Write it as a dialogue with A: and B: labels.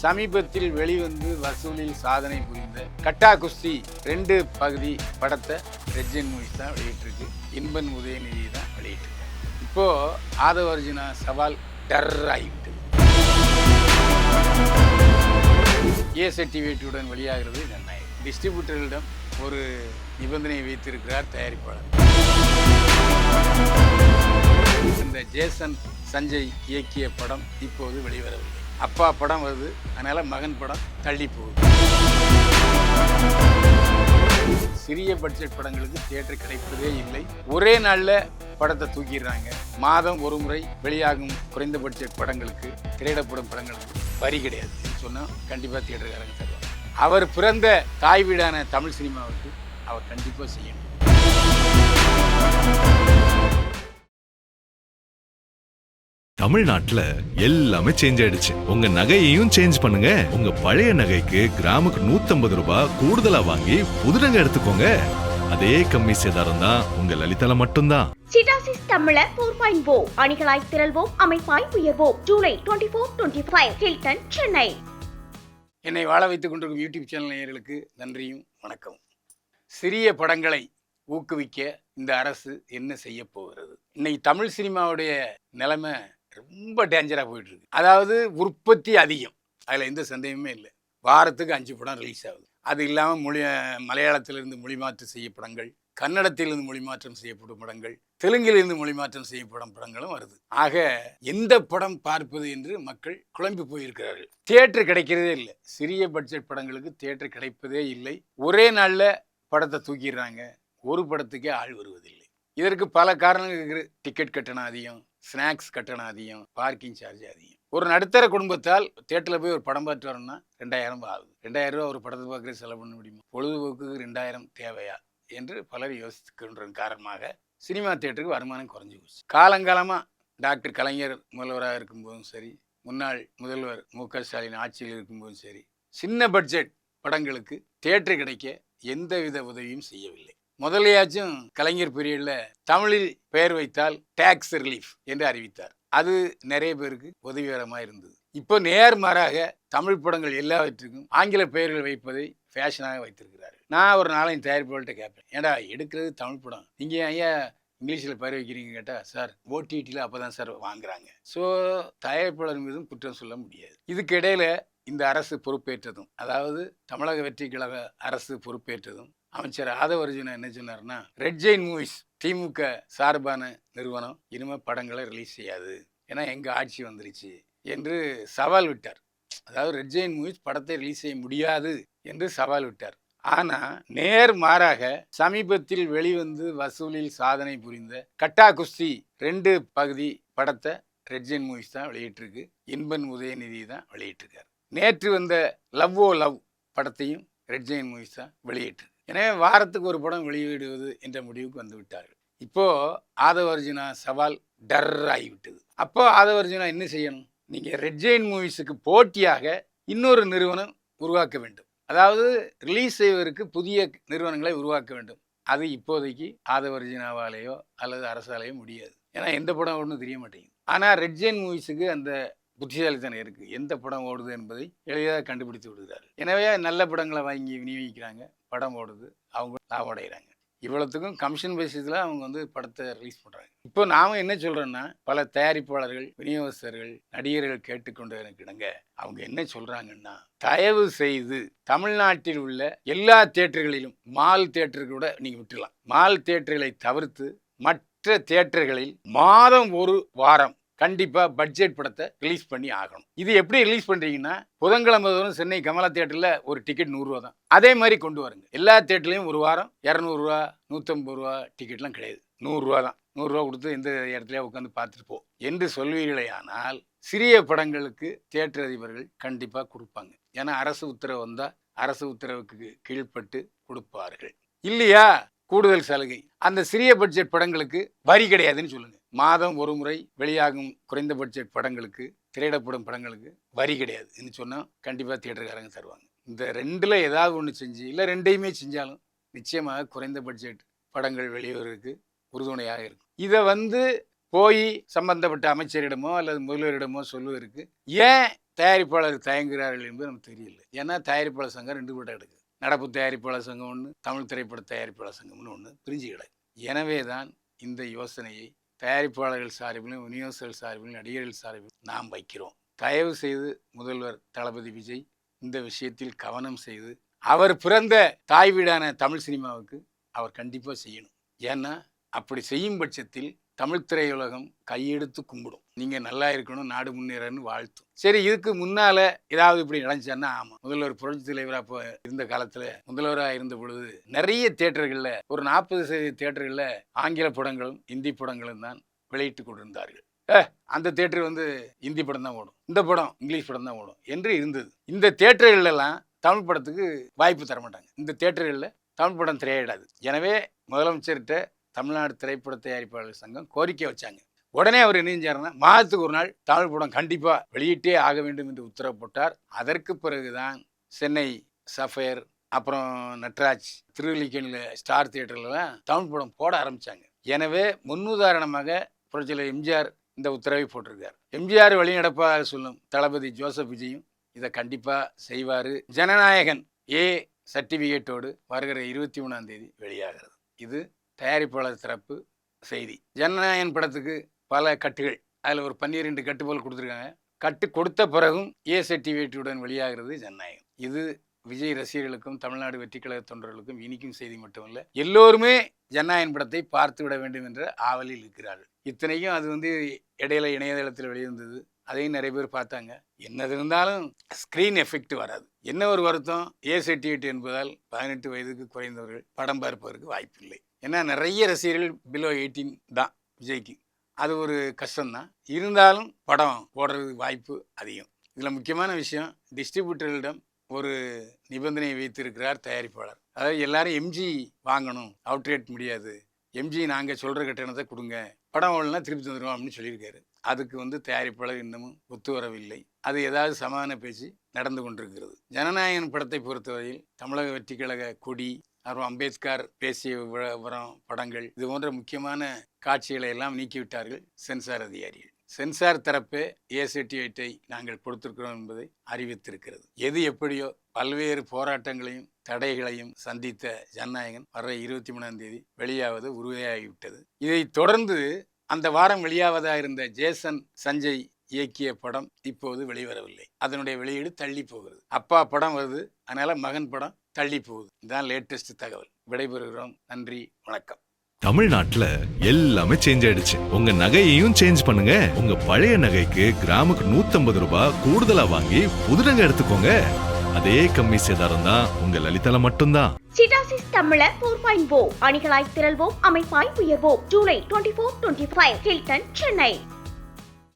A: சமீபத்தில் வெளிவந்து வசூலில் சாதனை புரிந்த கட்டா குஸ்தி 2 பகுதி படத்தை ரெட்ஜன் மூவிஸ் தான் வெளியிட்டிருக்கு. இன்பன் உதயநிதி தான் வெளியிட்டிருக்கு. இப்போ ஆதவ அர்ஜுனா சவால் டர் ஆகிவிட்டது. ஏசட்டிவேட்டுடன் வெளியாகிறது ஜனநாயகம். டிஸ்ட்ரிபியூட்டர்களிடம் ஒரு நிபந்தனை வைத்திருக்கிறார் தயாரிப்பாளர். இந்த ஜேசன் சஞ்சய் இயக்கிய படம் இப்போது வெளிவரவில்லை. அப்பா படம் வருது, அதனால மகன் படம் தள்ளி போகுது. சிறிய பட்ஜெட் படங்களுக்கு தியேட்டர் கிடைப்பதே இல்லை. ஒரே நாள்ல படத்தை தூக்கிடுறாங்க. மாதம் ஒரு முறை வெளியாகும் குறைந்த பட்ஜெட் படங்களுக்கு, திரையிடப்படும் படங்களுக்கு வரி கிடையாது சொன்னா கண்டிப்பா தியேட்டருக்காரங்க தருவாங்க. அவர் பிறந்த தாய் வீடான தமிழ் சினிமாவுக்கு அவர் கண்டிப்பா செய்யணும்.
B: தமிழ்நாட்டுல எல்லாமே சேஞ்ச் ஆயிடுச்சு. உங்க நகையையும் சேஞ்ச் பண்ணுங்க. உங்க பழைய நகைக்கு கிராமுக்கு 150 ரூபாய் கூடுதலா வாங்கி புது நகை எடுத்துக்கோங்க. அதே கம்மி சேதாரம் தான் உங்க லலிதால மட்டும்தான்.
C: சிட்டாசிஸ் தமிழர் 4.0 அணிகளாய் திரள்வோம், அமைப்பாய் உயர்வோம். ஜூலை 24-25 ஹில்டன், சென்னை.
A: என்னை வாழ வைத்துக் கொண்டிருக்கும் யூடியூப் சேனல் நேயர்களுக்கு நன்றியும் வணக்கம். சிறிய படங்களை ஊக்குவிக்க இந்த அரசு என்ன செய்ய போகிறது? இன்னைக்கு தமிழ் சினிமாவுடைய நிலைமை ரொம்ப டேஞ்சராக போயிட்டு இருக்கு. அதாவது உற்பத்தி அதிகம், அதில் எந்த சந்தேகமே இல்லை. வாரத்துக்கு 5 படம் ரிலீஸ் ஆகுது. அது இல்லாமல் மலையாளத்திலிருந்து மொழிமாற்றம் செய்ய படங்கள், கன்னடத்திலிருந்து மொழிமாற்றம் செய்யப்படும் படங்கள், தெலுங்கிலிருந்து மொழிமாற்றம் செய்யப்படும் படங்களும் வருது. ஆக எந்த படம் பார்ப்பது என்று மக்கள் குழம்பி போயிருக்கிறார்கள். தியேட்டர் கிடைக்கிறதே இல்லை. சிறிய பட்ஜெட் படங்களுக்கு தியேட்டர் கிடைப்பதே இல்லை. ஒரே நாளில் படத்தை தூக்கிடுறாங்க. ஒரு படத்துக்கே ஆள் வருவதில்லை. இதற்கு பல காரணங்கள் இருக்குது. டிக்கெட் கட்டணம் அதிகம், ஸ்நாக்ஸ் கட்டணம் அதிகம், பார்க்கிங் சார்ஜ் அதிகம். ஒரு நடுத்தர குடும்பத்தால் தியேட்டரில் போய் ஒரு படம் பார்த்து வரணும்னா 2000 ஆகுது. 2000 ரூபா ஒரு படத்தை பார்க்குற செலவு பண்ண முடியுமா? பொழுதுபோக்குக்கு 2000 தேவையா என்று பலர் யோசிக்கின்ற காரணமாக சினிமா தியேட்டருக்கு வருமானம் குறைஞ்சி போச்சு. காலங்காலமாக டாக்டர் கலைஞர் முதல்வராக இருக்கும்போதும் சரி, முன்னாள் முதல்வர் மு.க. ஸ்டாலின் ஆட்சியில் இருக்கும்போதும் சரி, சின்ன பட்ஜெட் படங்களுக்கு தியேட்டர் கிடைக்க எந்தவித உதவியும் செய்யவில்லை. முதலையாச்சும் கலைஞர் பீரியட்ல தமிழில் பெயர் வைத்தால் டாக்ஸ் ரிலீஃப் என்று அறிவித்தார். அது நிறைய பேருக்கு உதவிகரமாக இருந்தது. இப்போ நேர்மாறாக தமிழ் படங்கள் எல்லாவற்றுக்கும் ஆங்கில பெயர்கள் வைப்பதை ஃபேஷனாக வைத்திருக்கிறார்கள். நான் ஒரு நாளைக்கு தயாரிப்பாளர்கிட்ட கேட்பேன், ஏண்டா எடுக்கிறது தமிழ் படம், நீங்கள் ஐயா இங்கிலீஷில் பெயர் வைக்கிறீங்க கேட்டால், சார் ஓடிடியில் அப்போ தான் சார் வாங்குறாங்க. ஸோ தயாரிப்பாளர் மீதும் குற்றம் சொல்ல முடியாது. இதுக்கு இடையில இந்த அரசு பொறுப்பேற்றதும், அதாவது தமிழக வெற்றி கழக அரசு பொறுப்பேற்றதும், அமைச்சர் ஆதவ அர்ஜுனா என்ன சொன்னார்னா, ரெட் ஜெயின் மூவிஸ் திமுக சார்பான நிறுவனம் இனிமேல் படங்களை ரிலீஸ் செய்யாது, ஏன்னா எங்கள் ஆட்சி வந்துருச்சு என்று சவால் விட்டார். அதாவது ரெட் ஜெயின் மூவிஸ் படத்தை ரிலீஸ் செய்ய முடியாது என்று சவால் விட்டார். ஆனால் நேர்மாறாக சமீபத்தில் வெளிவந்து வசூலில் சாதனை புரிந்த கட்டா குஸ்தி 2 பகுதி படத்தை ரெட் ஜெயின் மூவிஸ் தான் வெளியிட்டிருக்கு. இன்பன் உதயநிதி தான் வெளியிட்டிருக்கார். நேற்று வந்த லவ் ஓ லவ் படத்தையும் ரெட் ஜெயின் மூவிஸ் தான் வெளியிட்டிருக்கு. எனவே வாரத்துக்கு ஒரு படம் வெளியிடுவது என்ற முடிவுக்கு வந்து விட்டார்கள். இப்போ ஆதவ அர்ஜுனா சவால் டர் ஆகிவிட்டது. அப்போ ஆதவ அர்ஜுனா என்ன செய்யணும்? நீங்கள் ரெட் ஜெயின் மூவிஸுக்கு போட்டியாக இன்னொரு நிறுவனம் உருவாக்க வேண்டும். அதாவது ரிலீஸ் செய்வதற்கு புதிய நிறுவனங்களை உருவாக்க வேண்டும். அது இப்போதைக்கு ஆதவ அர்ஜுனாவாலேயோ அல்லது அரசாலேயோ முடியாது. ஏன்னா எந்த படம் ஓடுன்னு தெரிய மாட்டேங்குது. ஆனால் ரெட் ஜெயின் மூவிஸுக்கு அந்த புத்திசாலித்தனம் இருக்குது. எந்த படம் ஓடுது என்பதை எளிதாக கண்டுபிடித்து விடுகிறார்கள். எனவே நல்ல படங்களை வாங்கி விநியோகிக்கிறாங்க, படம் ஓடுது, அவங்க லாபம் அடைகிறாங்க. இவ்வளோத்துக்கும் கமிஷன் பேசிஸில் அவங்க படத்தை ரிலீஸ் பண்ணுறாங்க. இப்போ நாம் என்ன சொல்கிறோன்னா, பல தயாரிப்பாளர்கள், விநியோகஸ்தர்கள், நடிகர்கள் கேட்டுக்கொண்டு கிடங்க அவங்க என்ன சொல்கிறாங்கன்னா, தயவு செய்து தமிழ்நாட்டில் உள்ள எல்லா தியேட்டர்களிலும், மால் தியேட்டருக்கு கூட நீங்கள் விட்டுலாம், மால் தியேட்டர்களை தவிர்த்து மற்ற தியேட்டர்களில் மாதம் ஒரு வாரம் கண்டிப்பா பட்ஜெட் படத்தை ரிலீஸ் பண்ணி ஆகணும். இது எப்படி ரிலீஸ் பண்றீங்கன்னா, புதன்கிழமை தோறும் சென்னை கமலா தியேட்டர்ல ஒரு டிக்கெட் 100 ரூபா தான். அதே மாதிரி கொண்டு வருங்க. எல்லா தியேட்டர்லையும் ஒரு வாரம் 200 ரூபா 150 ரூபா டிக்கெட்லாம் கிடையாது. 100 ரூபா தான். 100 ரூபா கொடுத்து எந்த இடத்துலயா உட்காந்து பார்த்துட்டு போ என்று சொல்வீர்களே. ஆனால் சிறிய படங்களுக்கு தியேட்டர் அதிபர்கள் கண்டிப்பா கொடுப்பாங்க. ஏன்னா அரசு உத்தரவு வந்தா அரசு உத்தரவுக்கு கீழ்பட்டு கொடுப்பார்கள். இல்லையா கூடுதல் சலுகை. அந்த சிறிய பட்ஜெட் படங்களுக்கு வரி கிடையாதுன்னு சொல்லுங்க. மாதம் ஒரு முறை வெளியாகும் குறைந்த பட்ஜெட் படங்களுக்கு, திரையிடப்படும் படங்களுக்கு வரி கிடையாதுன்னு சொன்னால் கண்டிப்பாக தியேட்டருக்காரங்க தருவாங்க. இந்த 2ல் ஏதாவது ஒன்று செஞ்சு, இல்லை 2ஐயுமே செஞ்சாலும் நிச்சயமாக குறைந்த பட்ஜெட் படங்கள் வெளிவருக்கு உறுதுணையாக இருக்கும். இதை போய் சம்பந்தப்பட்ட அமைச்சரிடமோ அல்லது முதல்வரிடமோ சொல்லுவதற்கு ஏன் தயாரிப்பாளர் தயங்குகிறார்கள் என்பது நமக்கு தெரியல. ஏன்னா தயாரிப்பாளர் சங்கம் 2 படம் எடுக்குது. நடப்பு தயாரிப்பாளர் சங்கம் ஒன்று, தமிழ் திரைப்பட தயாரிப்பாளர் சங்கம்னு ஒன்று பிரிஞ்சு கிடக்கு. எனவே தான் இந்த யோசனையை தயாரிப்பாளர்கள் சார்பிலும், விநியோகஸ்தர்கள் சார்பிலும், நடிகர்கள் சார்பிலும் நாம் வைக்கிறோம். தயவு செய்து முதல்வர் தளபதி விஜய் இந்த விஷயத்தில் கவனம் செய்து அவர் பிறந்த தாய் வீடான தமிழ் சினிமாவுக்கு அவர் கண்டிப்பாக செய்யணும். ஏன்னா அப்படி செய்யும் பட்சத்தில் தமிழ் திரையுலகம் கையெடுத்து கும்பிடும். நீங்கள் நல்லா இருக்கணும், நாடு முன்னேறன்னு வாழ்த்தும். சரி, இதுக்கு முன்னால் ஏதாவது இப்படி நடந்துச்சான்னா ஆமாம். முதல்வர் புரட்சி தலைவராக இப்போ இருந்த காலத்தில் முதல்வராக இருந்த பொழுது நிறைய தியேட்டர்களில் ஒரு 40% தியேட்டர்களில் ஆங்கில படங்களும் இந்தி படங்களும் தான் வெளியிட்டு கொண்டிருந்தார்கள். அந்த தியேட்டர் இந்தி படம் தான் ஓடும், இந்த படம் இங்கிலீஷ் படம் தான் ஓடும் என்று இருந்தது. இந்த தியேட்டர்களெல்லாம் தமிழ் படத்துக்கு வாய்ப்பு தர மாட்டாங்க. இந்த தியேட்டர்களில் தமிழ் படம் திரையிடாது. எனவே முதலமைச்சர்கிட்ட தமிழ்நாடு திரைப்பட தயாரிப்பாளர்கள் சங்கம் கோரிக்கை வச்சாங்க. உடனே அவர் என்ன செஞ்சாருன்னா, மாதத்துக்கு ஒரு நாள் தமிழ் படம் கண்டிப்பாக வெளியிட்டே ஆக வேண்டும் என்று உத்தரவு போட்டார். அதற்கு பிறகுதான் சென்னை சஃபயர், அப்புறம் நட்ராஜ், திருவல்லிக்கேணியில் ஸ்டார் தியேட்டர்லாம் தமிழ் படம் போட ஆரம்பித்தாங்க. எனவே முன்னுதாரணமாக புரட்சியாளர் எம்ஜிஆர் இந்த உத்தரவை போட்டிருக்கார். எம்ஜிஆர் வழிநடப்பாக சொல்லும் தளபதி ஜோசப் விஜயும் இதை கண்டிப்பாக செய்வார். ஜனநாயகன் ஏ சர்டிஃபிகேட்டோடு வருகிற 23ஆம் தேதி வெளியாகிறது. இது தயாரிப்பாளர் தரப்பு செய்தி. ஜனநாயகன் படத்துக்கு பல கட்டுகள், அதில் ஒரு 12 கட்டு போல் கொடுத்துருக்காங்க. கட்டு கொடுத்த பிறகும் ஏ சர்டிஃபிகேட்டுடன் வெளியாகிறது ஜனநாயகம். இது விஜய் ரசிகர்களுக்கும் தமிழ்நாடு வெற்றிக்கழக தொண்டர்களுக்கும் இனிக்கும் செய்தி மட்டுமல்ல, எல்லோருமே ஜனநாயகன் படத்தை பார்த்து விட வேண்டும் என்ற ஆவலில் இருக்கிறார்கள். இத்தனைக்கும் அது இடையில இணையதளத்தில் வெளியிருந்தது, அதையும் நிறைய பேர் பார்த்தாங்க. என்னது இருந்தாலும் ஸ்க்ரீன் எஃபெக்ட் வராது. என்ன ஒரு வருத்தம், ஏ சர்டிஃபிகேட் என்பதால் 18 வயதுக்கு குறைந்தவர்கள் படம் பார்ப்பதற்கு வாய்ப்பு இல்லை. ஏன்னா நிறைய ரசிகர்கள் பிலோ 18 தான் விஜய்க்கு. அது ஒரு கஷ்டம்தான். இருந்தாலும் படம் போடுறதுக்கு வாய்ப்பு அதிகம். இதில் முக்கியமான விஷயம், டிஸ்ட்ரிபியூட்டர்களிடம் ஒரு நிபந்தனை வைத்திருக்கிறார் தயாரிப்பாளர். அதாவது எல்லாரும் எம்ஜி வாங்கணும், அவுட்ரேட் முடியாது, எம்ஜி நாங்கள் சொல்கிற கட்டணத்தை கொடுங்க, படம் ஓடலாம் திருப்பி தந்துடுவோம் அப்படின்னு சொல்லியிருக்காரு. அதுக்கு தயாரிப்பாளர் இன்னமும் ஒத்து வரவில்லை. அது ஏதாவது சமாதான பேச்சு நடந்து கொண்டிருக்கிறது. ஜனநாயகன் படத்தை பொறுத்தவரையில் தமிழக வெற்றிக்கழக கொடி, அப்புறம் அம்பேத்கர் பேசிய விவரம் படங்கள், இது போன்ற முக்கியமான காட்சிகளை எல்லாம் நீக்கிவிட்டார்கள் சென்சார் அதிகாரிகள். சென்சார் தரப்பே ஏ சர்டிஃபிகேட்டை நாங்கள் கொடுத்திருக்கிறோம் என்பதை அறிவித்திருக்கிறது. எது எப்படியோ பல்வேறு போராட்டங்களையும் தடைகளையும் சந்தித்த ஜனநாயகன் வர 23ஆம் தேதி வெளியாவது உறுதியாகிவிட்டது. இதை தொடர்ந்து அந்த வாரம் வெளியாவதாக இருந்த ஜேசன் சஞ்சய் இயக்கிய படம் இப்போது வெளிவரவில்லை. அதனுடைய வெளியீடு தள்ளி போகிறது. அப்பா படம் வருது, அதனால மகன் படம் தள்ளி போகுது. இதுதான் லேட்டஸ்ட் தகவல். விடைபெறுகிறோம். நன்றி, வணக்கம்.
B: தமிழ்நாட்டுல எல்லாமே சேஞ்ச் ஆயிடுச்சு. உங்க நகையையும் சேஞ்ச் பண்ணுங்க. உங்க பழைய நகைக்கு கிராமுக்கு 150 ரூபாய் கூடுதலா வாங்கி புது நகை எடுத்துக்கோங்க. அதே கம்மி சேதாரம் தான் உங்க லலிதால மட்டும்தான்.
C: சிட்டாசிஸ் தமிழர் 4.0 அணிகளாய் திரள்வோம், அமைப்பாய் உயர்வோம். ஜூலை 24-25 ஹில்டன், சென்னை.